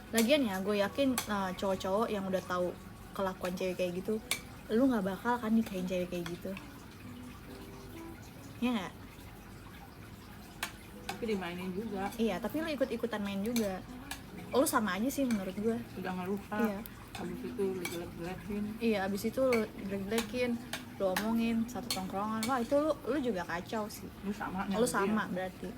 Lagian ya, gue yakin cowok-cowok yang udah tahu kelakuan cewek kayak gitu, lu nggak bakal kan nikahin cewek kayak gitu, ya nggak? Tapi dimainin juga. Iya, tapi lu ikut-ikutan main juga. Lu sama aja sih menurut gue. Udah ngerusak. Iya. Habis itu lu jelek-jelekin. Iya, abis itu lu jelek-jelekin, lu omongin satu tongkrongan, wah itu lu juga kacau sih. Lu sama. Lu sama berarti.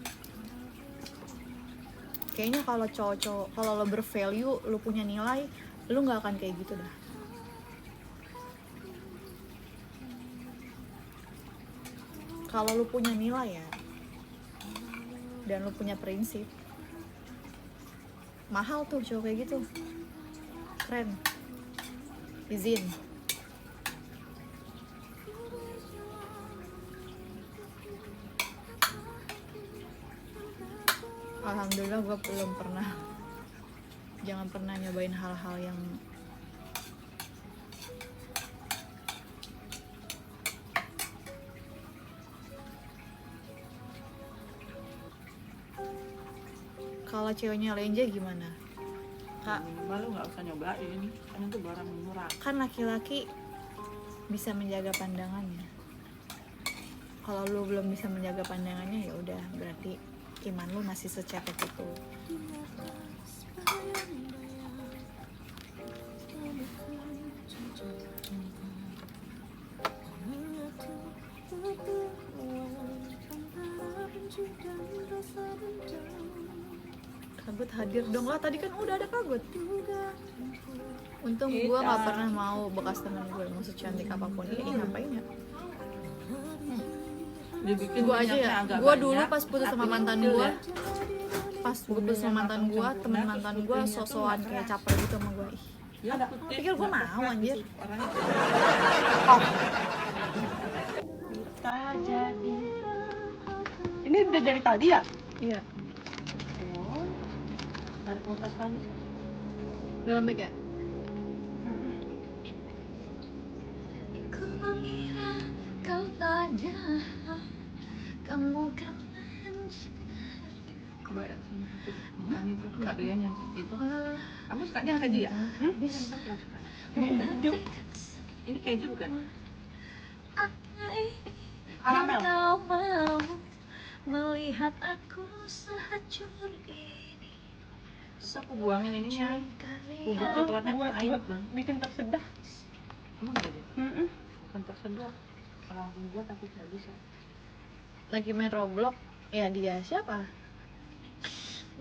Kayaknya kalau cowok-cowok, kalau lo bervalue, lu punya nilai, lu nggak akan kayak gitu dah. Kalau lu punya nilai ya, dan lu punya prinsip, mahal tuh cowok kayak gitu, keren. Izin. Alhamdulillah gue belum pernah, jangan pernah nyobain hal-hal yang kalau ceweknya lenje gimana? Kak, minimal lu nggak usah nyobain, kan itu barang murah. kan laki-laki bisa menjaga pandangannya. Kalau lu belum bisa menjaga pandangannya, ya udah berarti iman lu masih secetek itu. Kagut hadir dong lah, tadi kan udah ada Kagut. Untung gue nggak pernah mau bekas temen gue, mau secantik apapun ini ngapain ya? Gue aja ya, gue dulu pas putus sama mantan gue, pas gue putus sama mantan gue, temen mantan gue sosokan kayak caper gitu sama gue. Ya, pikir gue mau anjir. Ini udah dari tadi ya? Iya. Oh, dari kulkas kan? Udah lembek ya? Ku mengira kau tak jahat, kamu kan Kebayang sih. Bukan itu, nggak doyan yang itu. Kamu sukanya keju ya? Ini keju bukan? Karamel. kau mau melihat aku sehancur ini. Terus aku buangin ininya. Bubuk coklatnya pahit bang. Bikin tersedak. Emang nggak deh? Bukan tersedak. Orang buat tapi nggak bisa. Lagi main Roblox. Ya dia siapa?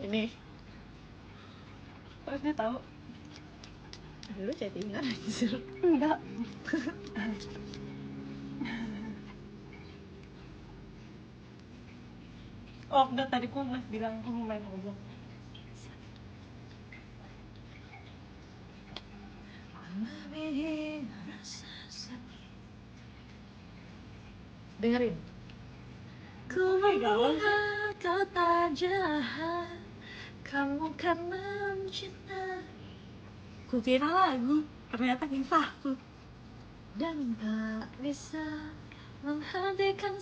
Ini. Terus dia tahu? Lu chattingan anjir. Enggak. Oh enggak, tadi gua mas bilang aku mau main Roblox. Dengerin. Ku mengira kau tak jahat, kamu kan mencintai. Ku kira lagu, ternyata kisahku. Dan tak bisa menghentikan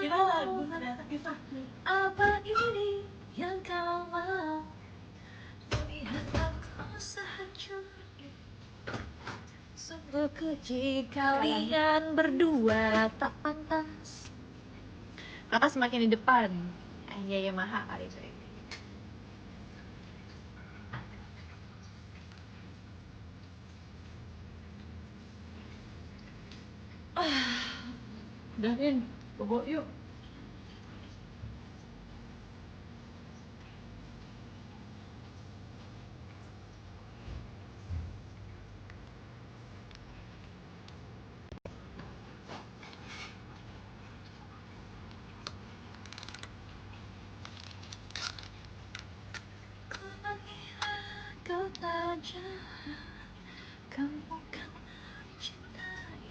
Kira lagu, semua. ternyata kisahku. Apa ini yang kau mau? Melihat aku sehancur ini. Sungguh keji kalian berdua tak pantas. Kakak semakin di depan. Ya Yamaha kali itu. Dahin, bobo yuk. Ku mengira kau tak jahat, kamu kan mencintai.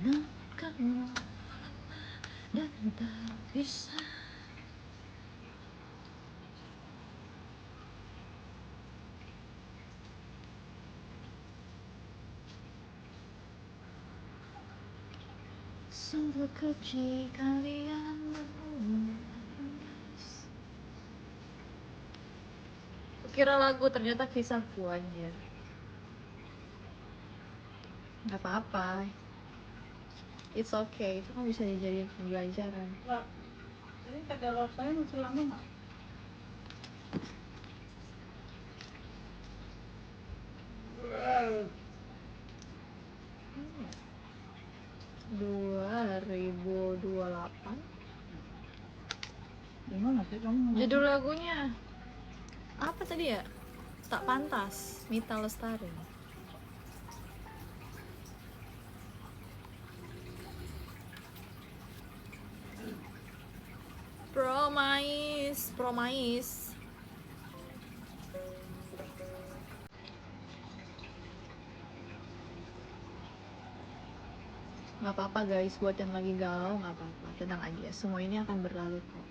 Namun kamu lemah dan tak bisa. Sungguh keji kalian berdua. Kira lagu, ternyata kisahku anjir. Gak apa-apa. It's okay, itu kan bisa dijadiin pembelajaran. Lah, ini kadaluarsanya masih lama nggak? Iya. 2028. Gimana sih kamu? Judul lagunya apa tadi ya? Tak Pantas, Mita Lestari. Promise. Gak apa-apa guys, buat yang lagi galau gak apa-apa, tenang aja, semua ini akan berlalu kok.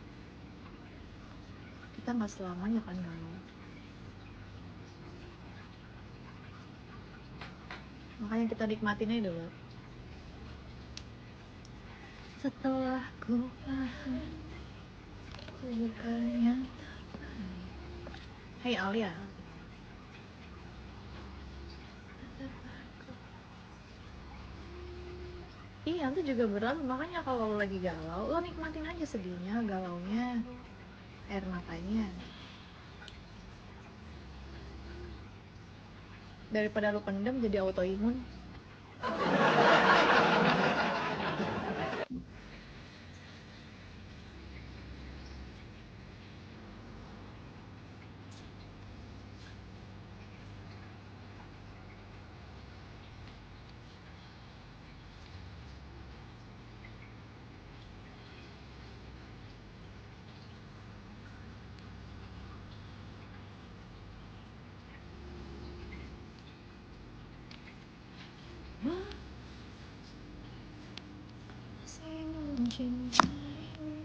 Kita gak selamanya kan galau. Makanya kita nikmatin aja dulu. Setelah ku paham, ku berkata. Hai Alia. Iya, itu juga berlalu. Makanya kalau lo lagi galau, lo nikmatin aja sedihnya, galaunya, air matanya. Daripada lo pendem jadi autoimun. Masih mencintaimu.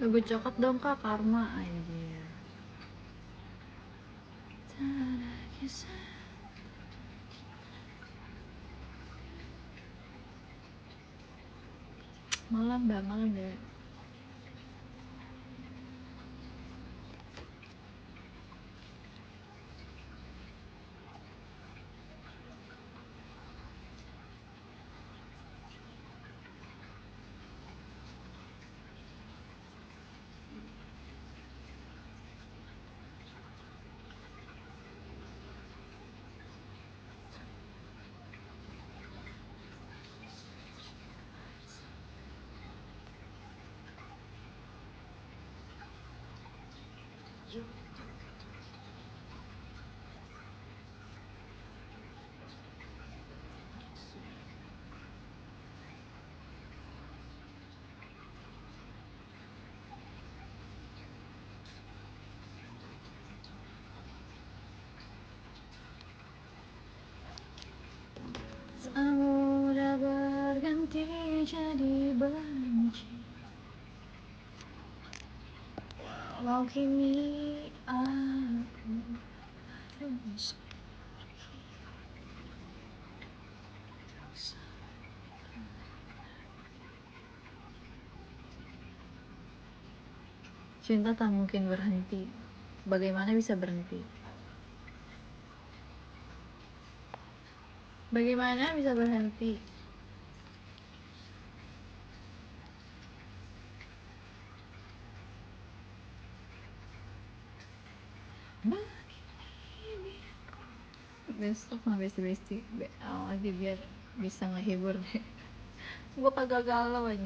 Lagu coklat dong kak, Karma anjir. Tak ada kisah. Malam deh. Samudra berganti jadi benci. Walau kini aku harus cinta tak mungkin berhenti. Bagaimana bisa berhenti? Bagaimana bisa berhenti? Besok mah besti-besti aja biar bisa ngehibur deh. Gue kagak galau aja.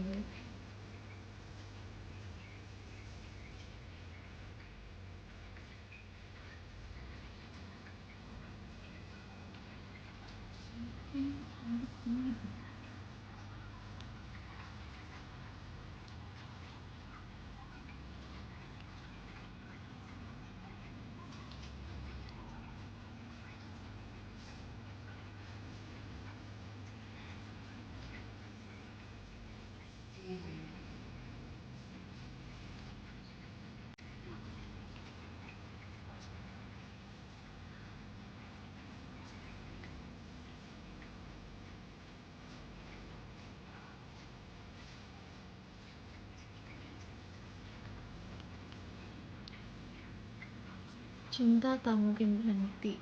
Cinta tak mungkin berhenti.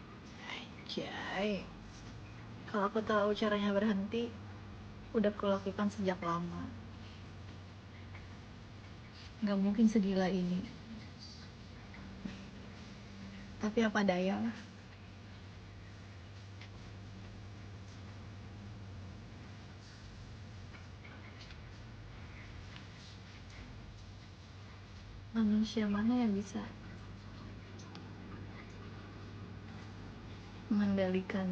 Anjay. Kalau aku tahu caranya berhenti, udah kulakukan sejak lama. Gak mungkin segila ini. Tapi apa daya lah. Manusia mana yang bisa mengendalikan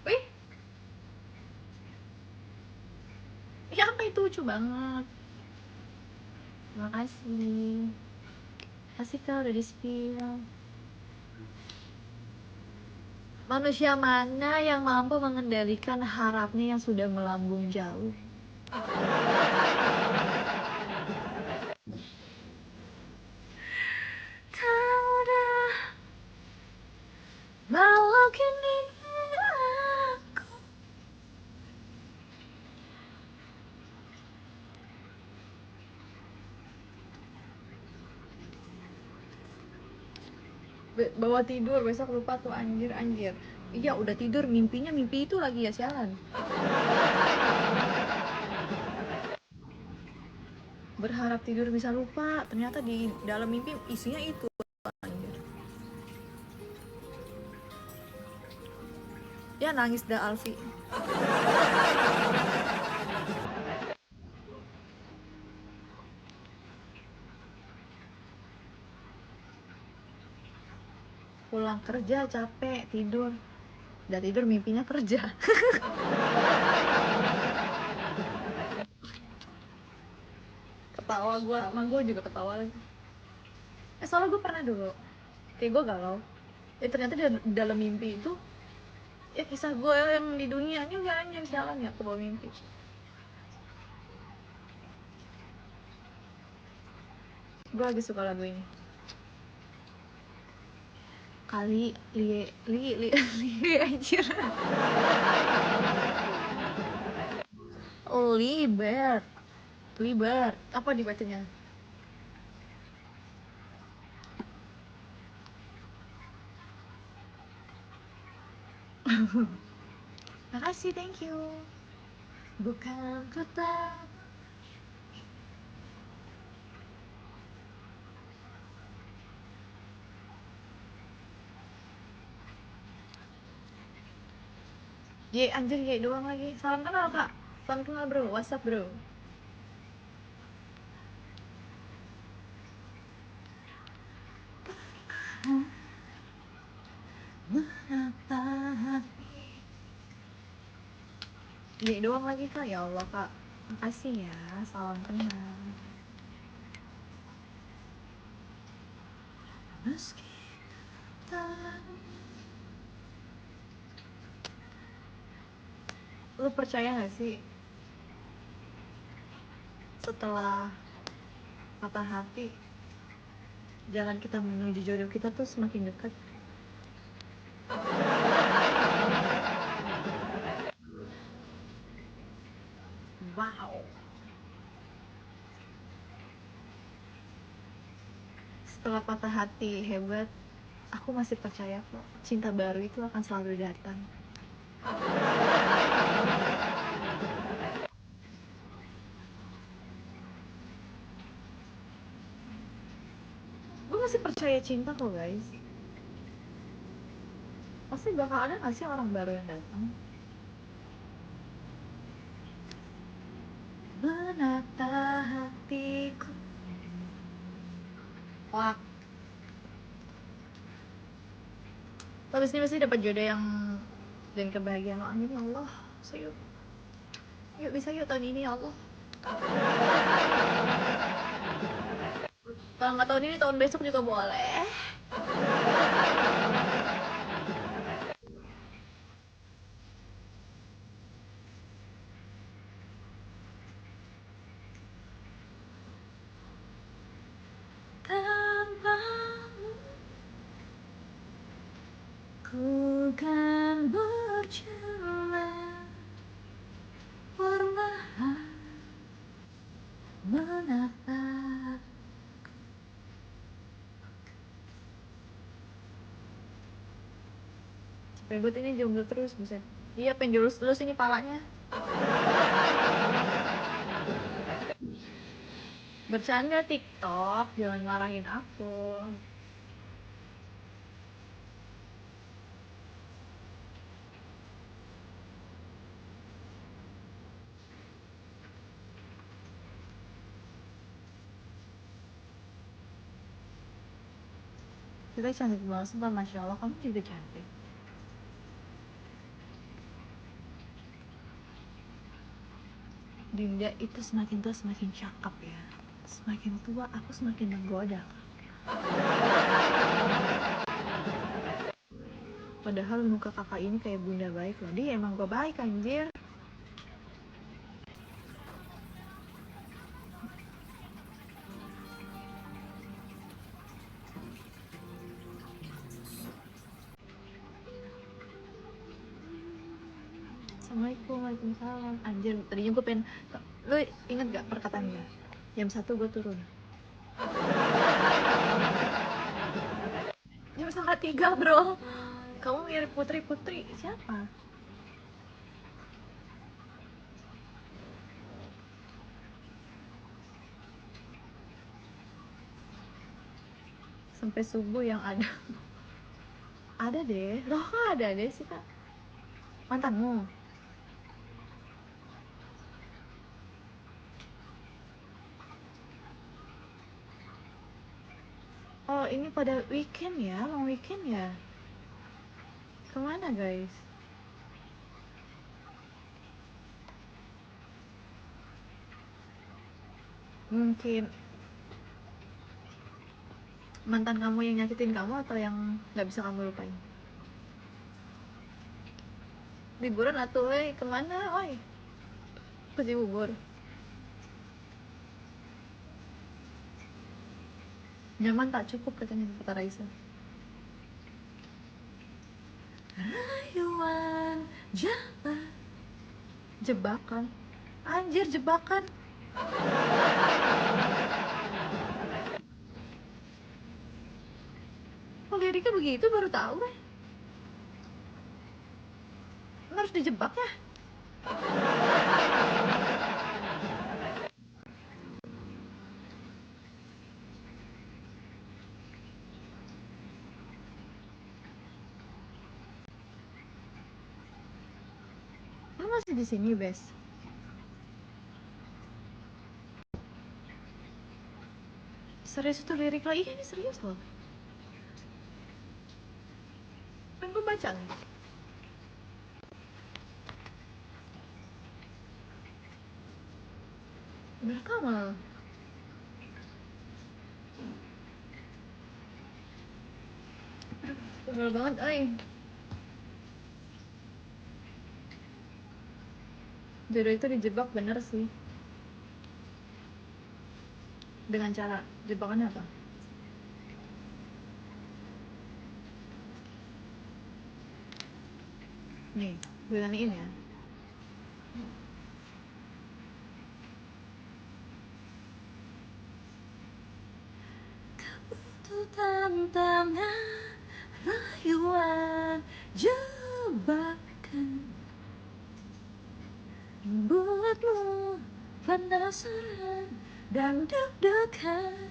wih, ya apa itu lucu banget. Makasih. Kasih kau udah di spill. Manusia mana yang mampu mengendalikan harapnya yang sudah melambung jauh? Tahu dah, bahwa kini aku bawa tidur, besok lupa tuh anjir. Iya udah tidur, mimpinya mimpi itu lagi ya, sialan. Berharap tidur bisa lupa, ternyata di dalam mimpi isinya itu anjir. Ya nangis dah Alfi. Pulang kerja capek, tidur. Udah tidur mimpinya kerja. Ketawa gue, sama gue juga ketawa lagi. Soalnya gue pernah dulu, kayak gue galau. Ya ternyata di dalam mimpi itu, ya kisah gue yang di dunia ini gak hanya jalan ya ke bawah mimpi. Gue lagi suka lagu ini. Kali li anjir. Liber apa dibacanya? Makasih, thank you. Bukan kota. Ye anjir, ye doang lagi. Salam kenal kak. Salam kenal bro. WhatsApp bro. Ye doang lagi kak. Ya Allah kak. Makasih ya. Salam kenal. Meski tak. Lu percaya gak sih, setelah patah hati, jalan kita menuju jodoh kita tuh semakin dekat? Wow. Setelah patah hati hebat, aku masih percaya kok cinta baru itu akan selalu datang. masih percaya cinta kok guys. Pasti bakal ada gak sih orang baru yang datang. Menata hatiku. Wah, habis ini pasti dapat jodoh yang dan kebahagiaan lo. Amin ya Allah. Yuk, yuk bisa yuk tahun ini ya Allah. Kalau nggak tahun ini tahun besok juga boleh. Tanpamu ku kan berjalan perlahan menatap. Ribut ini jomblo terus, buset. Iya, pengen jurus terus ini palanya. Bercanda TikTok, jangan marahin aku. Kita cantik banget, sumpah, Masya Allah, kamu juga cantik. Dinda itu semakin tua semakin cakep ya. Semakin tua aku semakin menggoda. Padahal muka kakak ini kayak bunda baik loh. Dia emang gak baik anjir. Assalamualaikum, waalaikumsalam. Anjir, tadinya gue pengen. Lu inget gak perkataannya? Jam 1 gue turun. Jam 2:30 bro. Kamu mirip putri-putri. Siapa? Sampai subuh yang ada. Ada deh. Loh kok ada deh sih kak? Mantanmu? Oh ini pada weekend ya? Long weekend ya? Kemana guys? Mungkin mantan kamu yang nyakitin kamu atau yang nggak bisa kamu lupain? Liburan atau kemana? Oi, ke Cibubur. Nyaman tak cukup katanya kata Raisa. Rayuan jalan jebakan. Anjir jebakan. Oh liriknya begitu baru tahu harus dijebak ya. Lu masih di sini, Bes? Serius itu lirik lagi? Iya, ini serius loh. Kan gue baca nih. Berkamal. Bener banget, ay. Jodoh itu dijebak bener sih. Dengan cara jebakannya apa? Nih, gue tanyain ya. Tantangan rayuan jebakan buatmu penasaran dan deg-degan.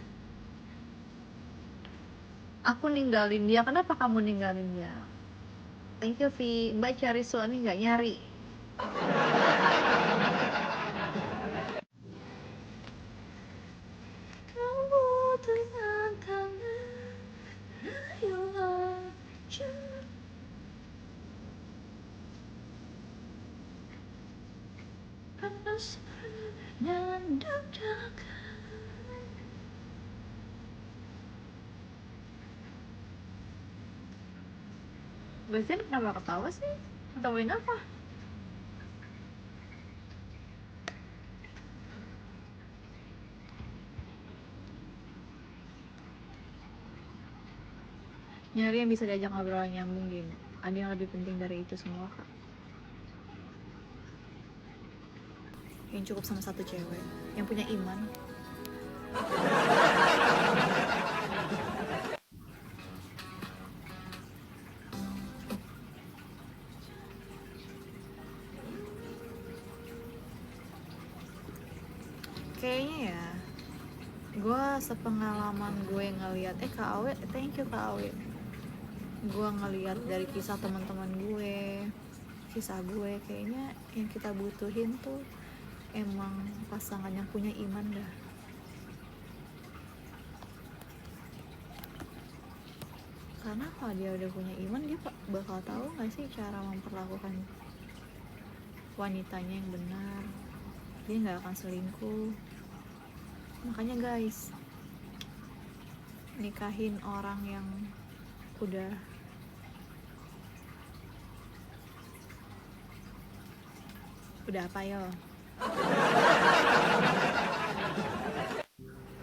Aku ninggalin dia. Kenapa kamu ninggalin dia? Thank you Vi. Mbak cari suami nggak? Nyari. Rambut dengan tangan, ayo aja. Panas dan deg-degan. Bastian kenapa ketawa sih? Ketawain apa? Nyari yang bisa diajak ngobrol nyambung gini. Ada yang lebih penting dari itu semua kak. Yang cukup sama satu cewek yang punya iman. Kayaknya ya, gue sepengalaman gue ngeliat Kak Awe, thank you Kak Awe. Gue ngeliat dari kisah teman-teman gue, kisah gue, kayaknya yang kita butuhin tuh emang pasangan yang punya iman dah. Karena kalau dia udah punya iman, dia bakal tahu nggak sih cara memperlakukan wanitanya yang benar. Dia nggak akan selingkuh. Makanya guys, nikahin orang yang udah apa ya,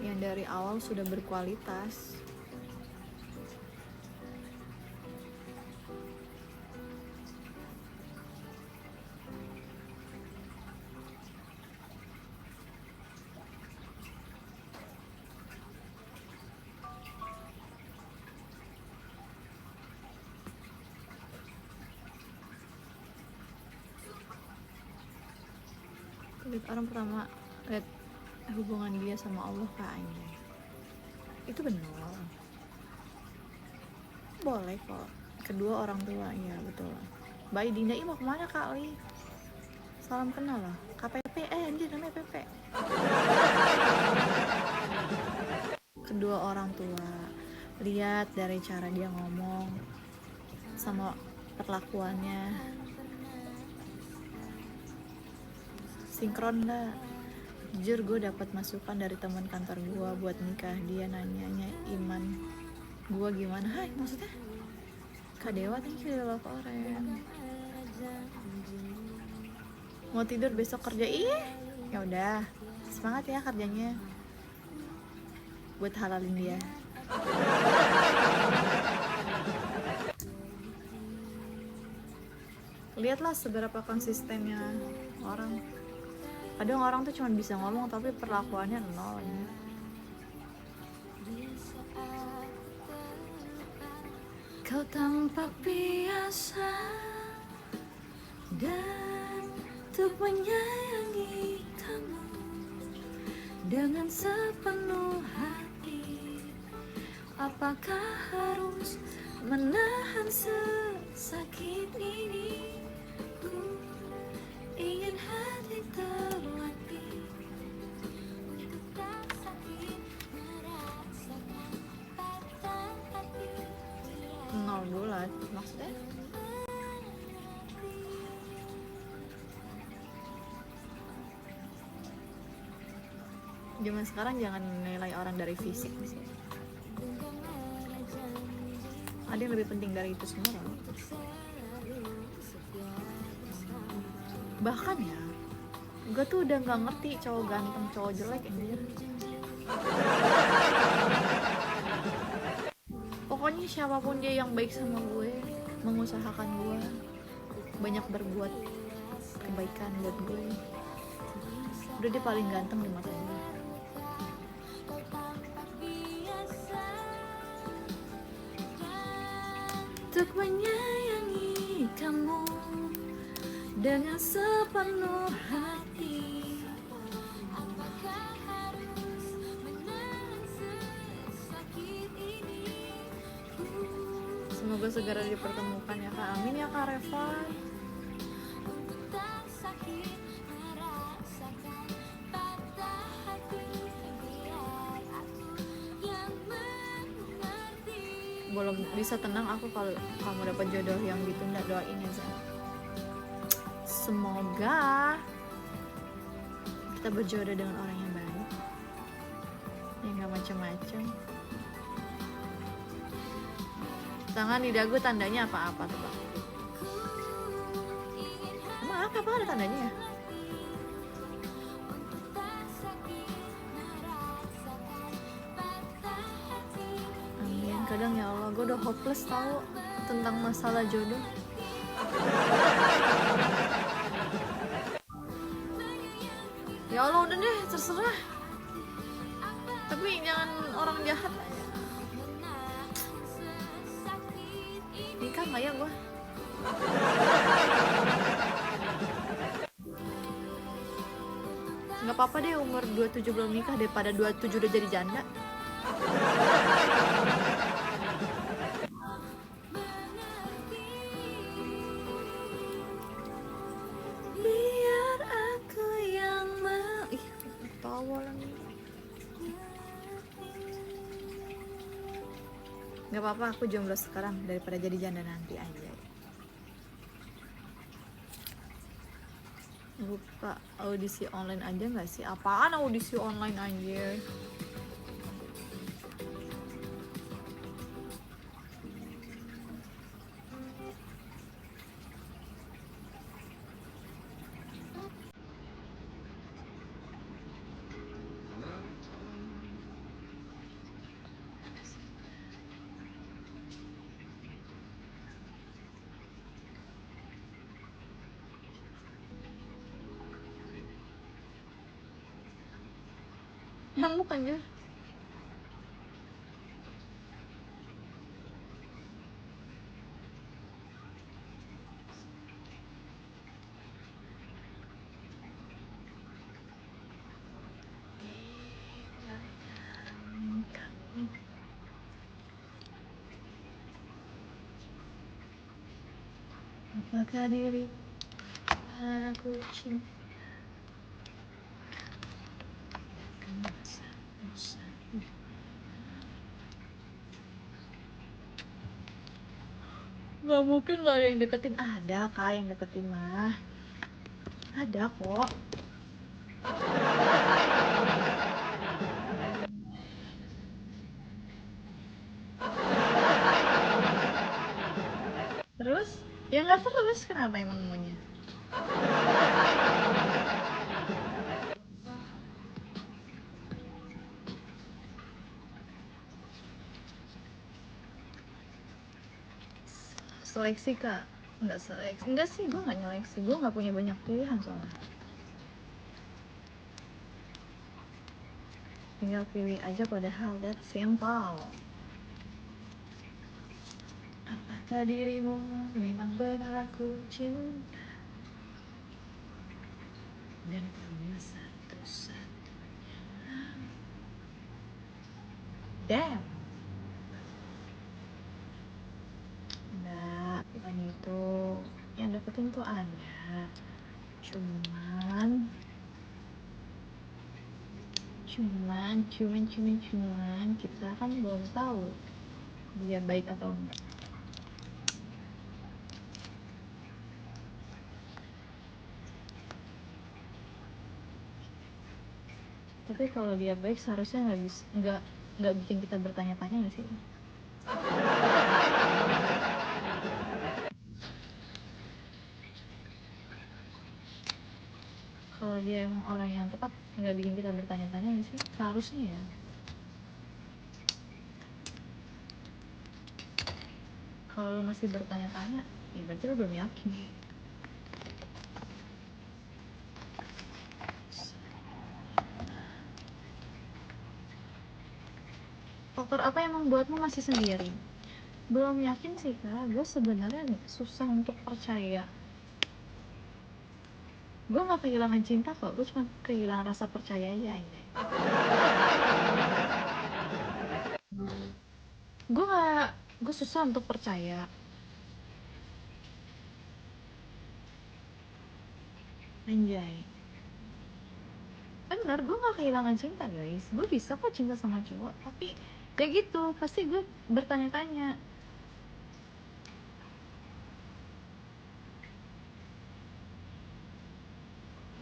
yang dari awal sudah berkualitas. Lihat orang pertama, lihat hubungan dia sama Allah kak, anjay. Itu benar, boleh kok. Kedua orang tua, ya betul. Bayi Dinda mau kemana kak Li? Salam kenal lah. KPP, anjir namanya PP. Kedua orang tua, lihat dari cara dia ngomong sama perlakuannya, sinkron lah. Jujur gue dapat masukan dari teman kantor gue buat nikah. Dia nanyanya iman gue gimana. Hai, maksudnya Kak Dewa, thank you love oren. Mau tidur besok kerja? Iya, ya udah, semangat ya kerjanya buat halalin dia. Lihatlah seberapa konsistennya orang. Kadang orang tuh cuma bisa ngomong tapi perlakuannya nol ya. Kau tampak biasa dan untuk menyayangi kamu dengan sepenuh hati. Apakah harus menahan sesakit ini? Ku ingin hati terlatih untuk tak sakit merasakan patah hati. Nol bulat maksudnya? Zaman sekarang jangan nilai orang dari fisik sih. Ada yang lebih penting dari itu semua loh. Bahkan ya, gue tuh udah gak ngerti cowok ganteng, cowok jelek anjir. Pokoknya siapapun dia yang baik sama gue, mengusahakan gue, banyak berbuat kebaikan buat gue, udah dia paling ganteng di mata gue. Untuk menyayangi kamu dengan sepenuh hati. Apakah harus menahan sesakit ini? semoga segera dipertemukan ya Kak. Amin ya Kak Reva. Belum bisa tenang aku kalau kamu dapat jodoh yang ditunda, doain ya Zan. Semoga kita berjodoh dengan orang yang baik, yang gak macem-macem. Tangan di dagu tandanya apa-apa tuh Bang? Emang apa ada tandanya ya? Amin. Kadang ya Allah, gue udah hopeless tau tentang masalah jodoh. Ya Allah udah deh, terserah. Tapi jangan orang jahat aja. Nikah nggak ya gue? Nggak apa-apa deh umur 27 belum nikah daripada 27 udah jadi janda. Biar aku yang mau. Ih, tawa lagi. Nggak apa-apa, aku jomblo sekarang daripada jadi janda nanti aja. Buka audisi online aja nggak sih? Apaan audisi online aja? Ngamuk aja. Apakah diri aku cinta? Gak mungkin gak ada yang deketin. Ada Kak yang deketin mah. Ada kok. Terus? Ya gak terus, kenapa emang maunya? Seleksi Kak? Enggak seleksi. Enggak sih, gue gak nyeleksi. Gue gak punya banyak pilihan soalnya. Tinggal pilih aja, padahal that's simple. Apakah dirimu memang benar aku cinta? Dan kamu satu-satunya. Damn. Enggak, bukan itu. Yang deketin tuh ada. Cuman kita kan belum tahu dia baik atau enggak. Tapi kalau dia baik seharusnya nggak bikin kita bertanya-tanya nggak sih? Kalau dia emang orang yang tepat nggak bikin kita bertanya-tanya nggak sih? Seharusnya ya. Kalau masih bertanya-tanya, ya berarti lo belum yakin. Faktor apa yang membuatmu masih sendiri? Belum yakin sih Kak, gue sebenarnya susah untuk percaya. Gue gak kehilangan cinta kok, gue cuma kehilangan rasa percaya aja. Gue gak gue susah untuk percaya. Anjay, bener, gue gak kehilangan cinta guys, gue bisa kok cinta sama cowok, tapi kayak gitu pasti gue bertanya-tanya.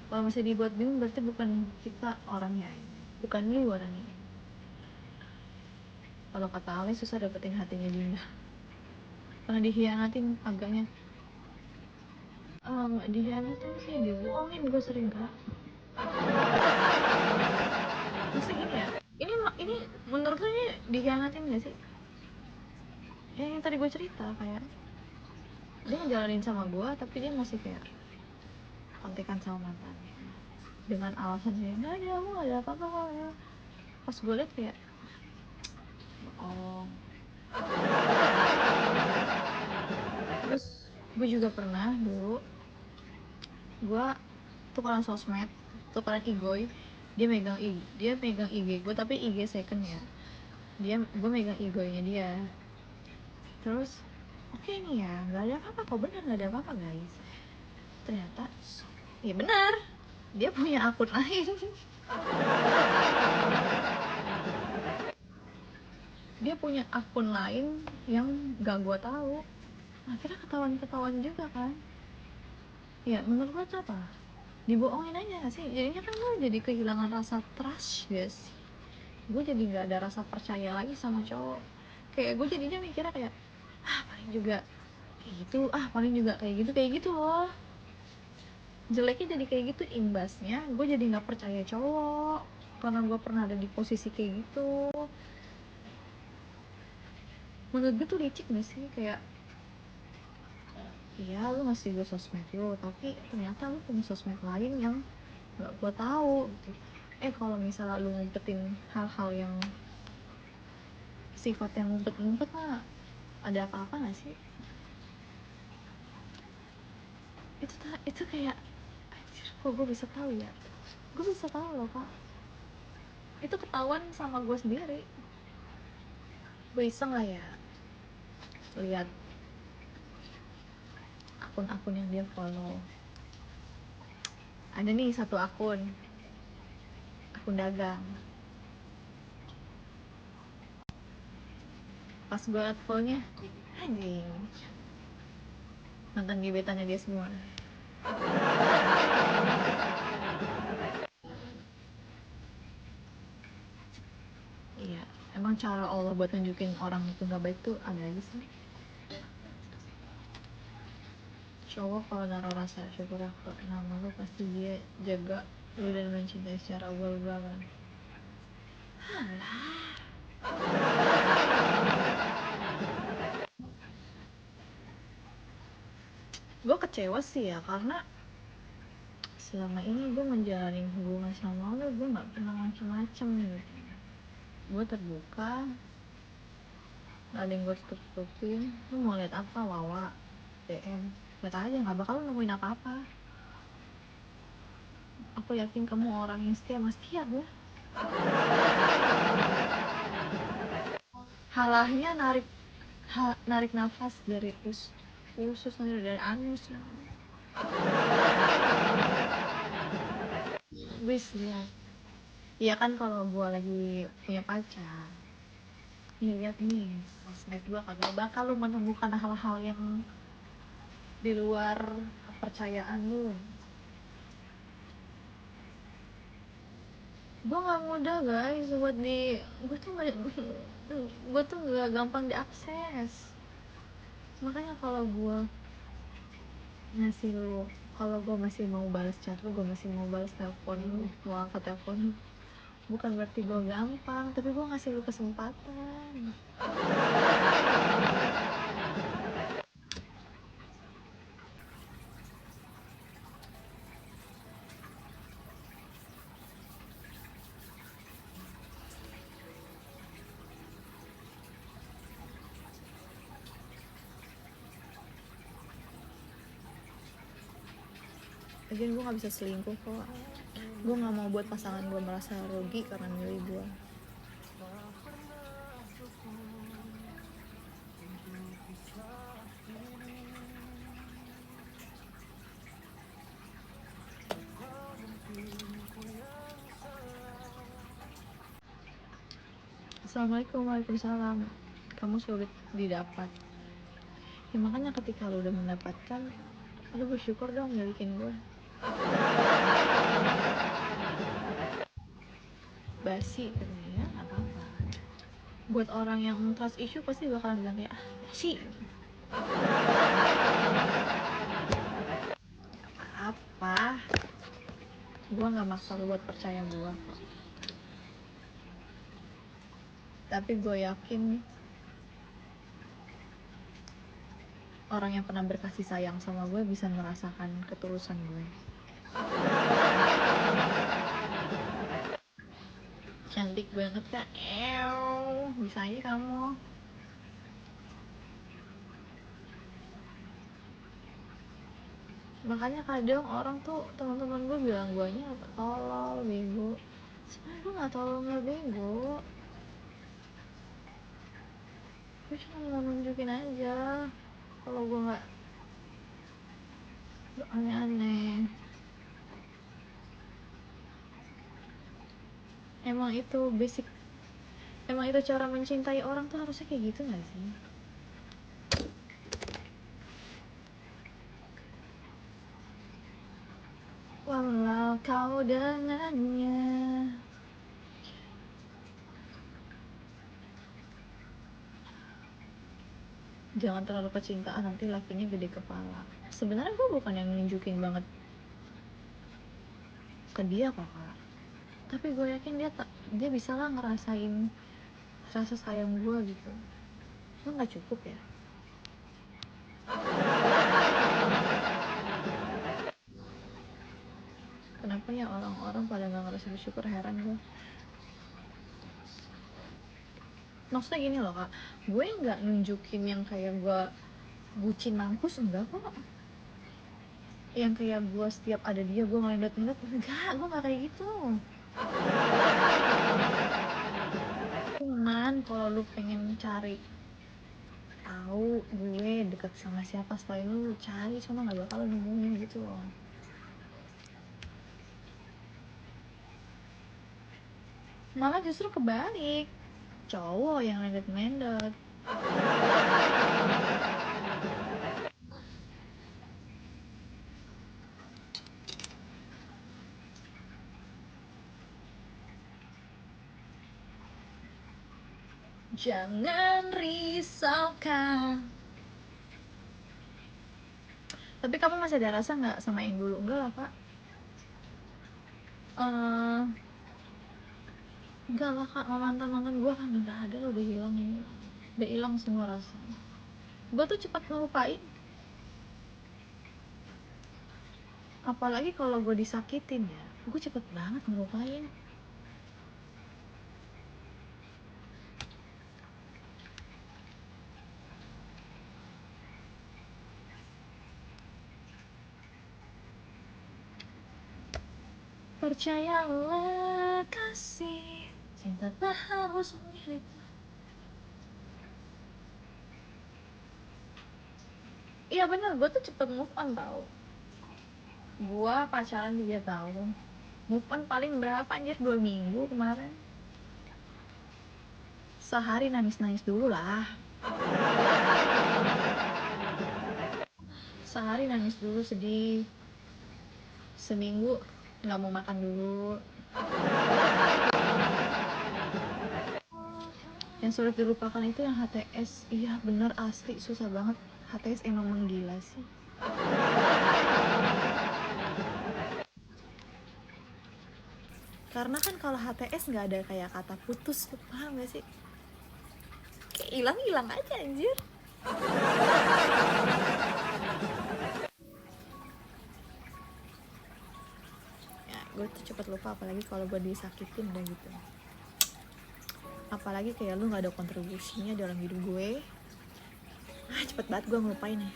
Kalau masih dibuat bingung berarti bukan kita orangnya, bukan lu orangnya. Kalau kata Ale susah dapetin hatinya Dinda, karena dihianatin agaknya. Dihianatin sih, dibohongin gue sering kak. Maksudnya gini ya, ini menurut lu ini dihianatin gak sih? Yang tadi gue cerita, kayak dia ngejalanin sama gue tapi dia masih kayak kontekan sama mantannya dengan alasan dia nggak ada, aku nggak ada apa-apa kok ya. Pas gue liat kayak oh. Terus gue juga pernah dulu, gue tukeran sosmed, tukeran igoy. Dia megang IG gue tapi IG second ya. Gue megang igoynya dia. Terus oke nih ya, nggak ada apa-apa kok, bener nggak ada apa-apa guys. Ternyata ya benar, dia punya akun lain. Dia punya akun lain yang gak gue tahu. Akhirnya ketahuan juga kan. Ya menurut gue apa? Dibohongin aja gak sih? Jadinya kan gue jadi kehilangan rasa trust guys. Gue jadi gak ada rasa percaya lagi sama cowok. Kayak gue jadinya mikirnya kayak paling juga kayak gitu, paling juga kayak gitu loh. Jeleknya jadi kayak gitu, imbasnya gue jadi gak percaya cowok karena gue pernah ada di posisi kayak gitu. Menurut gue tuh licik gak sih? Kayak iya lu ngasih gue sosmed lu, tapi ternyata lu punya sosmed lain yang gak gue tahu gitu. Kalau misalnya lu ngumpetin hal-hal yang sifat yang ngumpet-ngumpet mah ada apa-apa gak sih? Itu kayak anjir, kok gue bisa tahu ya? Gue bisa tahu loh kak, itu ketahuan sama gue sendiri. Gue iseng lah ya lihat akun-akun yang dia follow. Ada nih satu akun dagang. Pas gue liat follownya, anjing, nonton gebetannya dia semua. Iya, emang cara Allah buat nunjukin orang itu gak baik tuh ada aja sih. Cowok kalau naruh rasa syukur ke nama lu, pasti dia jaga lu dan mencintai secara ugal-ugalan. Halah, gue kecewa sih ya, karena selama ini gue menjalani hubungan sama lu, gue gak pernah macem-macem gitu. Gue terbuka, gak ada yang gue tutup-tutupin. Lu mau lihat apa, Wawa, DM, lihat aja, gak bakal lu nemuin apa-apa. Aku yakin kamu orang yang setia, mas setia gue. Halahnya narik nafas dari usus dari anus ya. Wis lihat. Iya kan kalau gue lagi punya pacar, ya lihat nih sosmed gue kagak bakal lu menemukan hal-hal yang di luar kepercayaan lu. Gue nggak mudah guys buat gue tuh nggak gampang diakses. Makanya kalau gue ngasih lu, kalau gue masih mau balas chat lu, gue masih mau balas telepon lu, mau angkat telepon lu, bukan berarti gue gampang, tapi gue ngasih lu kesempatan. Lagian gue gak bisa selingkuh kok. Gue gak mau buat pasangan gue merasa rugi karena milih gue. Assalamualaikum, waalaikumsalam. Kamu sulit didapat. Ya makanya ketika lu udah mendapatkan, lu bersyukur dong milikin gue. Basi katanya, ya nggak apa-apa. Buat orang yang trust issue pasti bakalan bilang kayak basi. Apa? Gue nggak maksa lu buat percaya gue kok. Tapi gue yakin orang yang pernah berkasih sayang sama gue bisa merasakan ketulusan gue. Cantik banget kak. Bisa aja kamu. Makanya kadang orang tuh, teman-teman gue bilang guanya tolol, bego. Sebenarnya gue nggak tolol nggak bego. Gue cuma mau nunjukin aja kalau gue nggak aneh-aneh. Emang itu basic, emang itu cara mencintai orang tuh harusnya kayak gitu nggak sih? Walau kau dengannya. Jangan terlalu kecintaan, nanti lakinya gede kepala. Sebenarnya gue bukan yang nunjukin banget ke dia kok kak, tapi gue yakin dia bisa lah ngerasain rasa sayang gue gitu. Lo nggak cukup ya? Kenapa ya orang-orang pada nggak ngerasa bersyukur, heran gue. Maksudnya gini loh kak, gue nggak nunjukin yang kayak gue bucin mampus, enggak kok. Yang kayak gue setiap ada dia gue ngelendet-ngelendet, enggak, gue nggak kayak gitu. Cuman kalau lu pengen cari tahu gue deket sama siapa selain lu cari, cuma nggak bakal nemuin gitu loh. Malah justru kebalik, cowok yang lendet-lendet. Jangan risaukan. Tapi kamu masih ada rasa nggak sama yang dulu? Enggak lah kak. Enggak lah kak, mantan gue kan udah ada, udah hilang semua rasa. Gue tuh cepat ngelupain, apalagi kalau gue disakitin ya, gue cepet banget ngelupain. Percayalah kasih, cinta tak harus milik. Iya bener, gue tuh cepet move on tau. Gue pacaran 3 tahun, move on paling berapa anjir, 2 minggu kemarin. Sehari nangis-nangis dulu lah. Sehari nangis dulu, sedih. Seminggu nggak mau makan dulu. Yang sulit dilupakan itu yang HTS. Iya bener, asli susah banget. HTS emang menggila sih. Karena kan kalau HTS nggak ada kayak kata putus, paham gak sih? Kayak hilang aja anjir. Ya gue tuh cepet lupa, apalagi kalau gue disakitin udah gitu. Apalagi kayak lu nggak ada kontribusinya dalam hidup gue. Cepet banget gue ngelupain ya.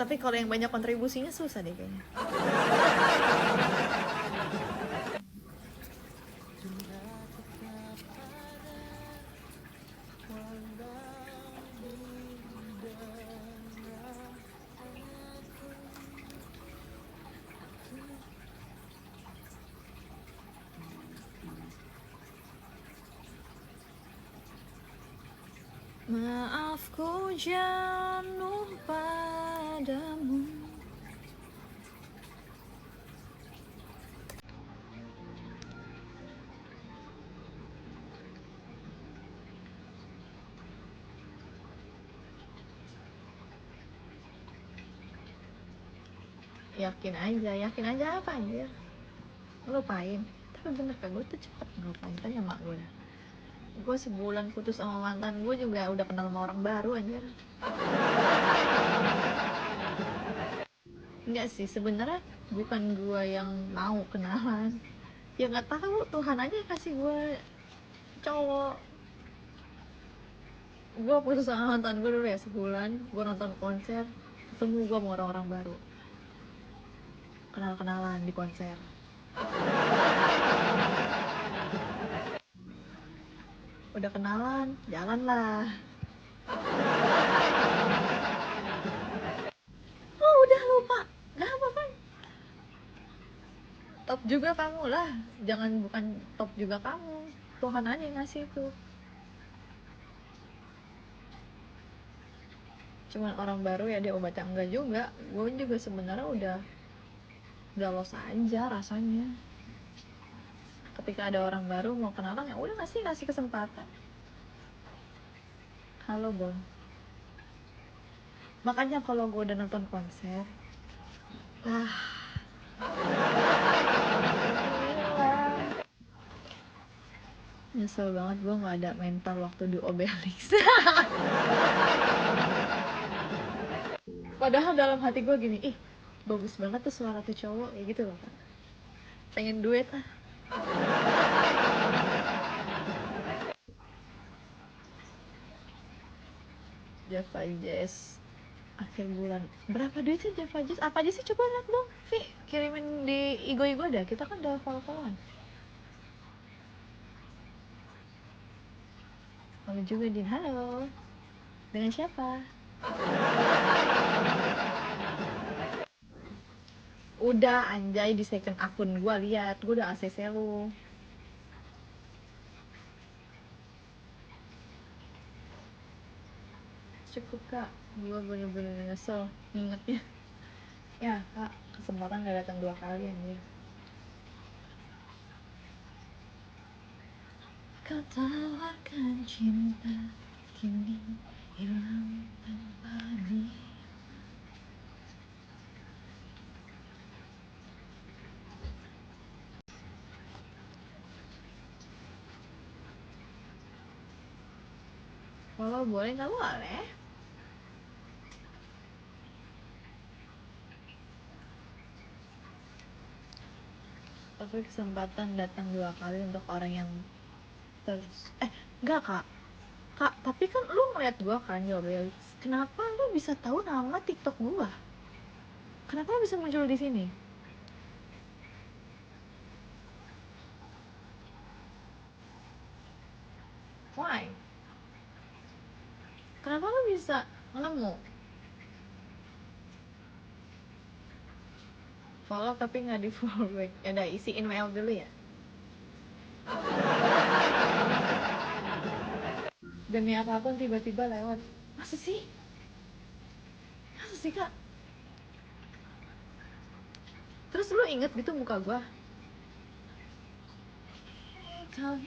Tapi kalau yang banyak kontribusinya susah deh kayaknya. Maafku jenuh padamu. Yakin aja apa anjir? Ngelupain. Tapi bener kan, gue tuh cepet ngelupain. Tanya mak gue. Gue sebulan putus sama mantan gue juga udah kenal sama orang baru anjir. Enggak sih, sebenarnya bukan gue yang mau kenalan. Ya nggak tahu, Tuhan aja yang kasih gue cowok. Gue putus sama mantan gue dulu ya sebulan. Gue nonton konser, ketemu gue sama orang-orang baru. Kenal-kenalan di konser. Udah kenalan, jalan lah. Oh udah lupa, gak apa-apa. Top juga kamu lah, jangan bukan top juga kamu. Tuhan aja yang ngasih itu. Cuman orang baru ya dia obatnya enggak juga. Gue juga sebenarnya udah los aja rasanya. Ketika ada orang baru mau kenalan ya udah kasih kesempatan. Halo Bon. Makanya kalau gue udah nonton konser, nyesel banget gue nggak ada mental waktu di Obelix. Padahal dalam hati gue gini, ih bagus banget tuh suara tuh cowok kayak gitu loh kan. Pengen duet ah. Java Jazz akhir bulan berapa duit sih Java Jazz? Apa aja sih, coba lihat dong Vih, kirimin di Igo dah, kita kan udah follow-followan. Halo juga Din, halo. Dengan siapa? Udah anjay, di second akun gue lihat, gue udah ACC lu. Cukup kak, gue bener-bener nyesel ingetnya. Ya kak, kesempatan gak datang 2 kali anjir. Kau tawarkan cinta, kini hilang tanpa dia. Kalau boleh nggak boleh? Tapi kesempatan datang 2 kali untuk orang yang enggak kak. Kak, tapi kan lu ngeliat gua kan Yobel. Kenapa lu bisa tahu nama TikTok gua? Kenapa lu bisa muncul di sini? Why? Kenapa lu bisa nemu? Follow tapi nggak di follow back. Ya udah, isiin mail dulu ya. Demi apapun tiba-tiba lewat. Masa sih? Masa sih kak? Terus lu inget gitu muka gua? Kau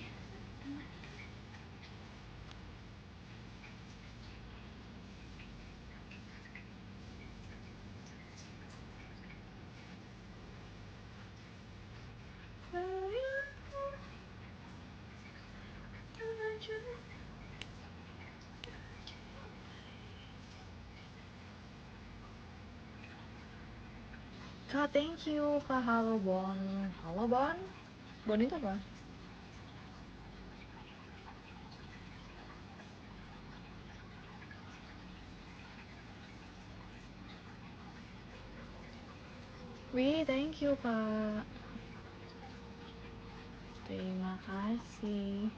Kak, thank you. Kak, halo Bon. Halo Bon. Bon itu apa? Wih, thank you Kak. Terima kasih.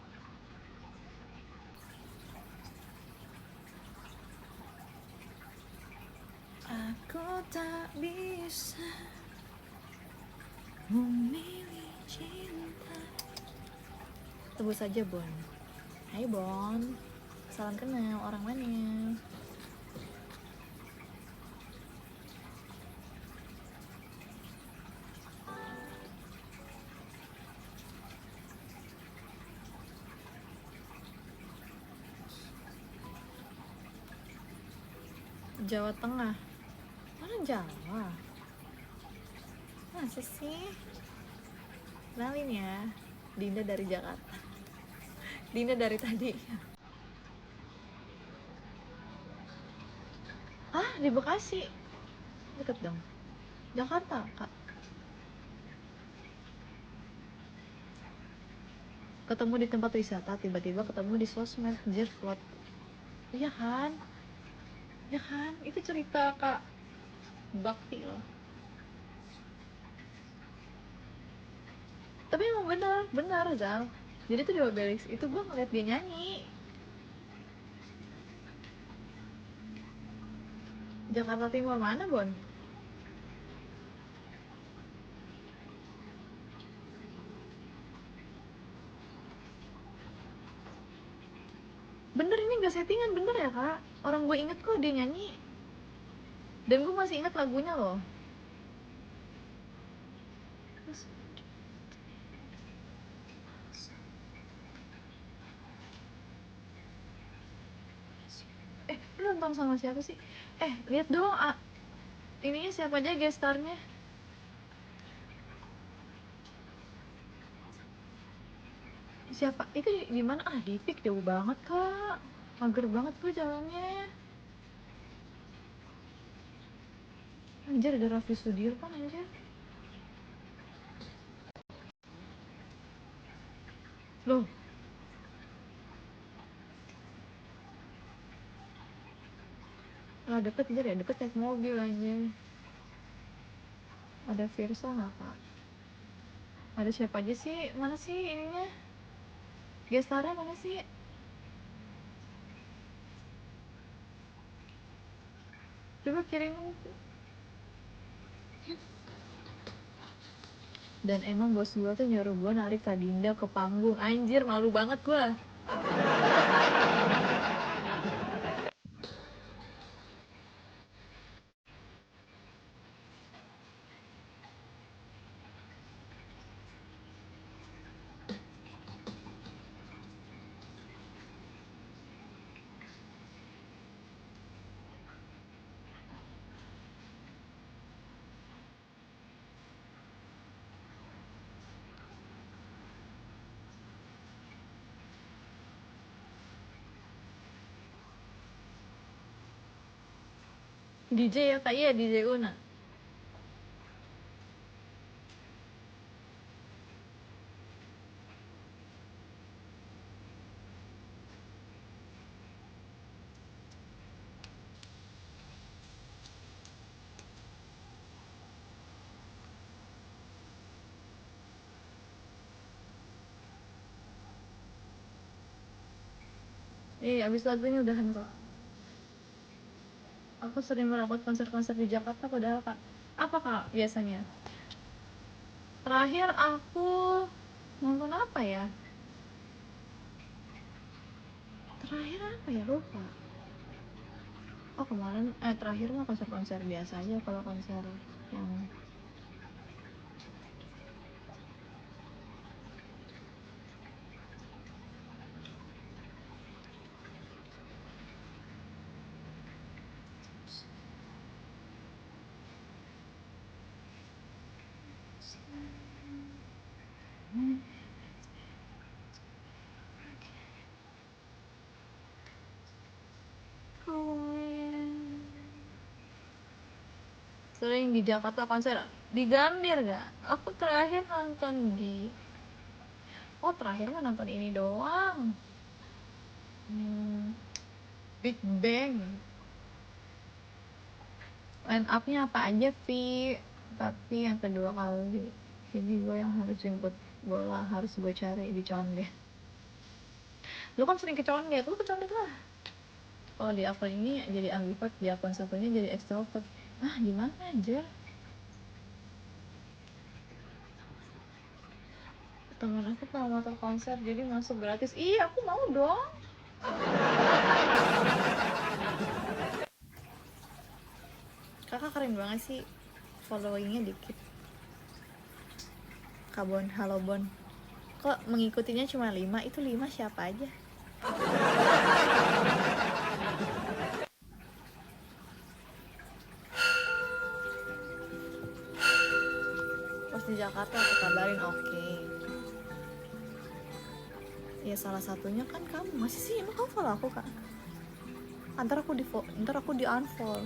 Aku tak bisa memilih cinta. Tebus saja Bon. Hai Bon. salam kenal, orang mana? Jawa Tengah. Mana Jawa? Masa sih? Kenalin ya, Dinda dari Jakarta. Dinda dari tadi. Ah, di Bekasi. Deket dong. Jakarta, Kak. Ketemu di tempat wisata, tiba-tiba ketemu di sosmed, Jirflot. Iya kan? Ya kan? Itu cerita Kak Bakti loh. Tapi emang benar Zal. Jadi tuh di Obelix itu gue ngeliat dia nyanyi. Jakarta Timur mana, Bon? Bener, ini gak settingan, bener ya Kak? Orang gue inget kok dia nyanyi. Dan gue masih inget lagunya loh. Lu nonton sama siapa sih? Lihat dong, ininya siapa aja gestarnya. Siapa? Itu di mana? Di Pik jauh banget Kak. Mager banget gue jalannya. Anjir, ada Raffi Sudirman anjir. Loh, lah deket aja ya, deket naik mobil aja. Ada Virsa nggak Kak? Ada siapa aja sih? Mana sih ininya? Gestarnya mana sih? Coba kirim. Dan emang bos gue tuh nyuruh gue narik Kak Dinda ke panggung. Anjir, malu banget gue. DJ ya Kak, iya DJ Una. Abis lagu ini udahan kok. Aku sering merawat konser-konser di Jakarta padahal Kak. Apa Kak biasanya? Terakhir aku nonton apa ya? Terakhir apa ya, lupa. Oh kemarin, terakhir mah konser-konser biasa aja. Kalau konser yang sering di Jakarta konser di Gambir gak? Aku terakhir nonton di terakhir mah nonton ini doang. Big Bang. Line up-nya apa aja, Vi? Tapi yang kedua kali ini gue yang harus jemput bola, harus gue cari di Condet. Lu kan sering ke Condet, lu ke Condet lah. Oh, di akun ini jadi ambivert, di akun satunya jadi extrovert. Gimana aja? Temen aku promotor konser jadi masuk gratis. Iya, aku mau dong. Kakak keren banget sih, followingnya dikit. Kabon, halo Bon. Kok mengikutinya cuma 5? Itu 5 siapa aja? Pas di Jakarta aku kabarin, oke. Ya salah satunya kan kamu. Masih sih, emang kamu follow aku Kak? Ntar aku di unfollow.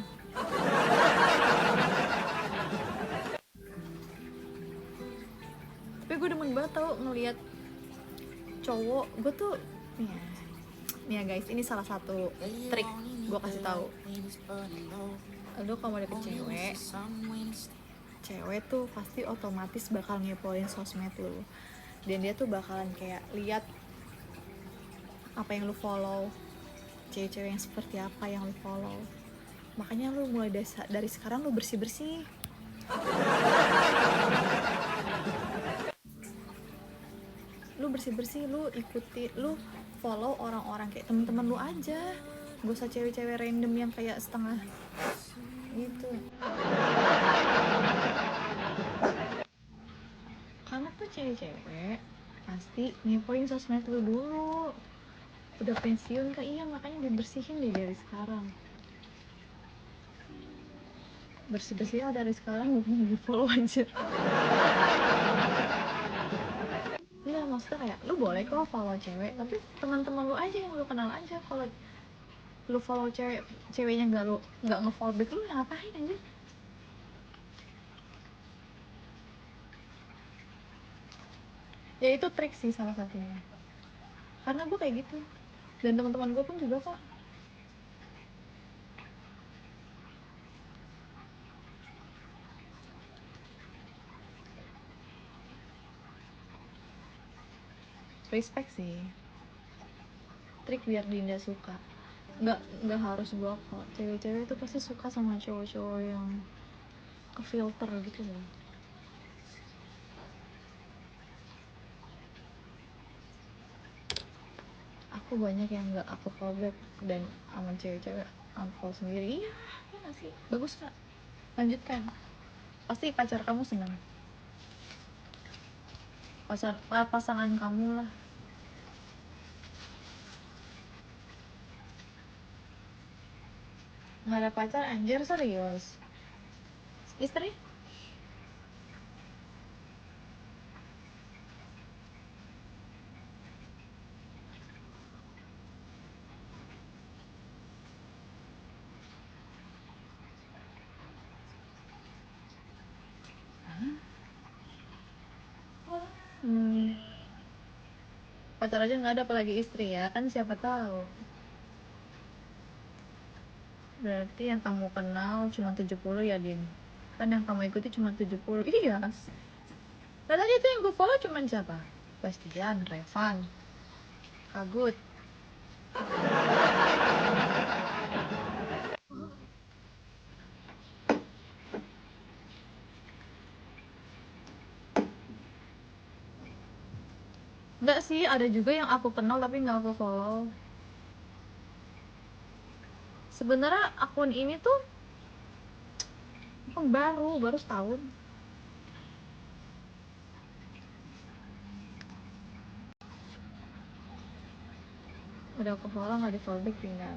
Tapi gue demen banget tau ngeliat cowok. Gue tuh nih ya guys, ini salah satu trik gue kasih tahu. Lo kalau mau deket cewek tuh pasti otomatis bakal ngepoin sosmed lu, dan dia tuh bakalan kayak lihat apa yang lu follow, cewek-cewek yang seperti apa yang lu follow. Makanya lu mulai dari sekarang lu bersih-bersih. Lu bersih-bersih, lu ikuti, lu follow orang-orang kayak temen-temen lu aja. Gak usah cewek-cewek random yang kayak setengah gitu. Karena tuh cewek-cewek pasti ngepoin sosmed lu dulu. Udah pensiun kan, iya makanya dibersihin deh dari sekarang. Bersih-bersih lah dari sekarang, gue follow aja. Iya maksudnya kayak lu boleh kok follow cewek, tapi teman-teman lu aja yang lu kenal aja. Kalau lu follow ceweknya nggak nge-follow back lu, ngapain aja? Ya itu trik sih salah satunya, karena gue kayak gitu dan teman-teman gue pun juga kok. Respect sih, trik biar Dinda suka. Nggak harus gue kok, cewek-cewek itu pasti suka sama cowok-cowok yang ke filter gitu loh. Aku banyak yang nggak aku follow back dan sama cewek-cewek unfollow sendiri. Iya nggak sih, bagus kak, lanjutkan, pasti pacar kamu senang, pasangan kamu lah. Nggak ada pacar anjir, serius? Istri? hmm. Pacar aja nggak ada, apalagi istri ya kan, siapa tahu. Berarti yang kamu kenal cuma 70 ya Din, kan yang kamu ikuti cuma 70. Iya, nah tadi itu yang gue follow cuma siapa? Bastian, Revan, Kagut. Enggak sih, ada juga yang aku kenal tapi nggak aku follow. Sebenarnya akun ini tuh baru setahun. Udah aku follow, nggak di follow back, tinggal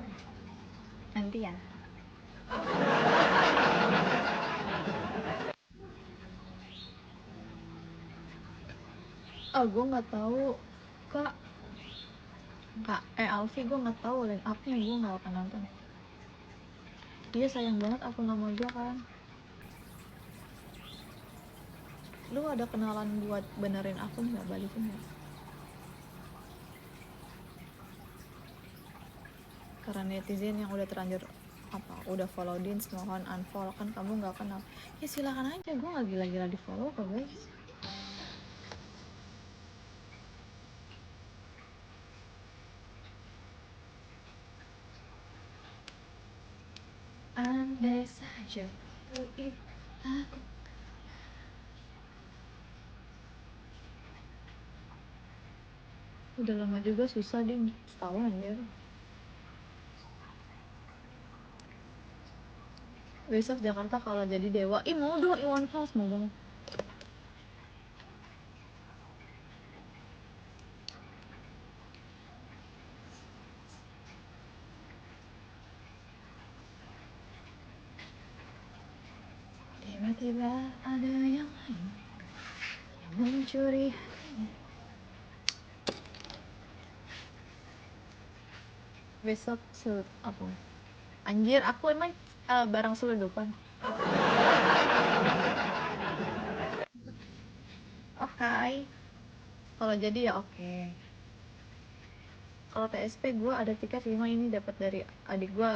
nanti ya. Oh gue nggak tahu kak. Alfi, gue nggak tahu line upnya, gue nggak akan nonton. Dia sayang banget akun lama gue kan. Lu ada kenalan buat benerin akun nggak, balikin nggak? Karena netizen yang udah terlanjur udah follow Din, mohon unfollow, kan kamu nggak kenal. Ya silakan aja, gue nggak gila-gila di follow kok guys. Andai saja aku. Udah lama juga, susah Din, setahun aja. besok Jakarta kalau jadi dewa. Ih mau dong, Iwan Fals mau banget. Tiba-tiba ada yang lain yang mencuri hatinya. Besok apa? Anjir, aku emang barang seledupan. Oke. Kalau jadi ya oke. Kalau TSP gue ada tiket 5 ini dapat dari adik gue.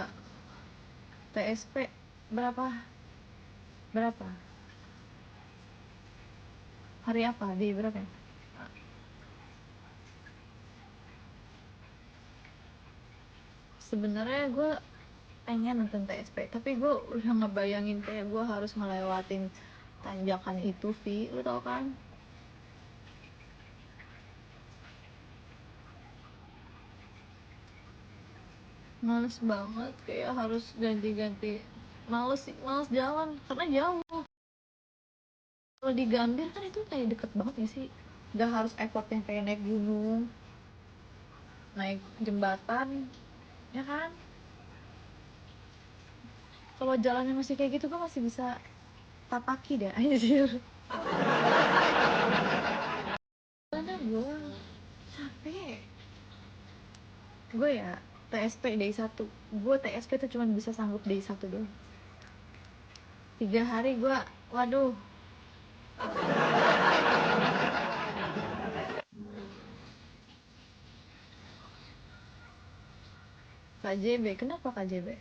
TSP berapa? Berapa? Hari apa? Di berapa ya? Sebenarnya gue pengen nonton TSP, tapi gue udah ngebayangin kayak gue harus ngelewatin tanjakan itu, Vi, lu tau kan? Males banget, kayak harus ganti-ganti. Males jalan karena jauh. Kalau di Gambir kan itu kayak deket banget ya sih, gak harus effort yang kayak naik gunung, naik jembatan, ya kan? Kalau jalannya masih kayak gitu gue masih bisa tataki deh anjir. Karena gue capek. Gue ya TSP day 1. Gue TSP tuh cuma bisa sanggup day 1 doang. 3 hari gue, waduh. KJB, kenapa KJB?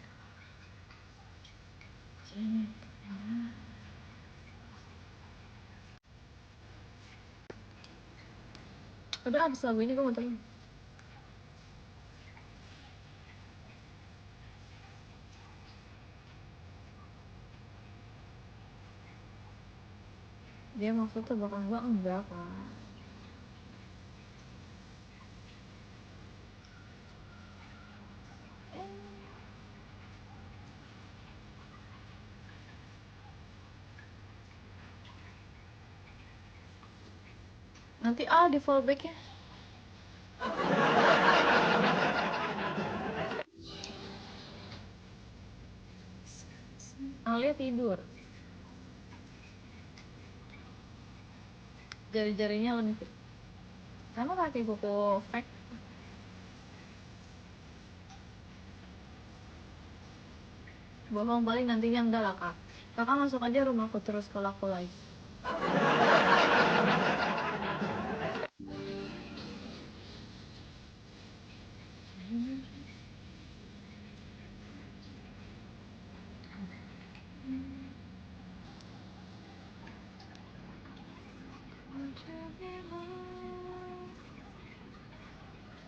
Udah abis lagu ini gue mau tanya. Dia maksudnya bakal gue enggak kan. Nanti di fallback ya. Alia tidur. Jari-jarinya lentik. Karena pakai buku fake. Bohong paling nantinya enggak lah kak. Kakak masuk aja rumahku terus kalau aku live.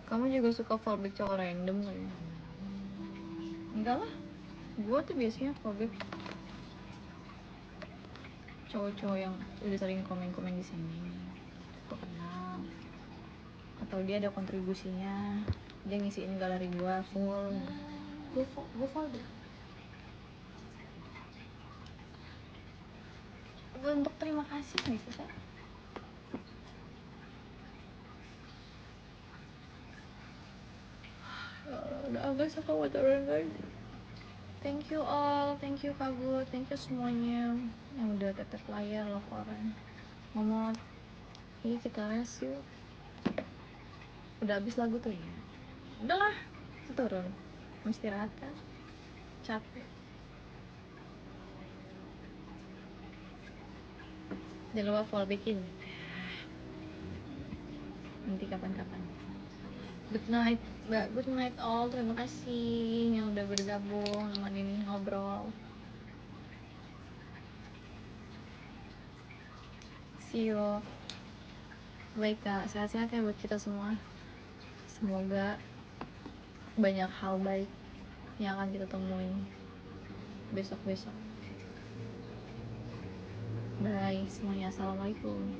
Kamu juga suka fallback cowok random gak ya? Enggak lah, gue tuh biasanya fallback cowok-cowok yang udah sering komen-komen di sini, gue kenal, atau dia ada kontribusinya, dia ngisiin galeri gue full, gue fallback. Untuk terima kasih nih sih kak. Udah agak suka wateran guys. Thank you all, thank you Kak Gu, thank you semuanya yang udah tetep layar laporan. Ngomong, iya kita rest yuk. Udah habis lagu tuh ya. Udahlah, turun. Mau istirahat kan? Capek. Jangan lupa follow bikin. Nanti kapan-kapan. Good night, Mbak. Good night all. Terima kasih yang udah bergabung nemenin ngobrol. See you. Baik kak, sehat-sehat ya buat kita semua. Semoga banyak hal baik yang akan kita temuin besok-besok. Bye semuanya, assalamualaikum.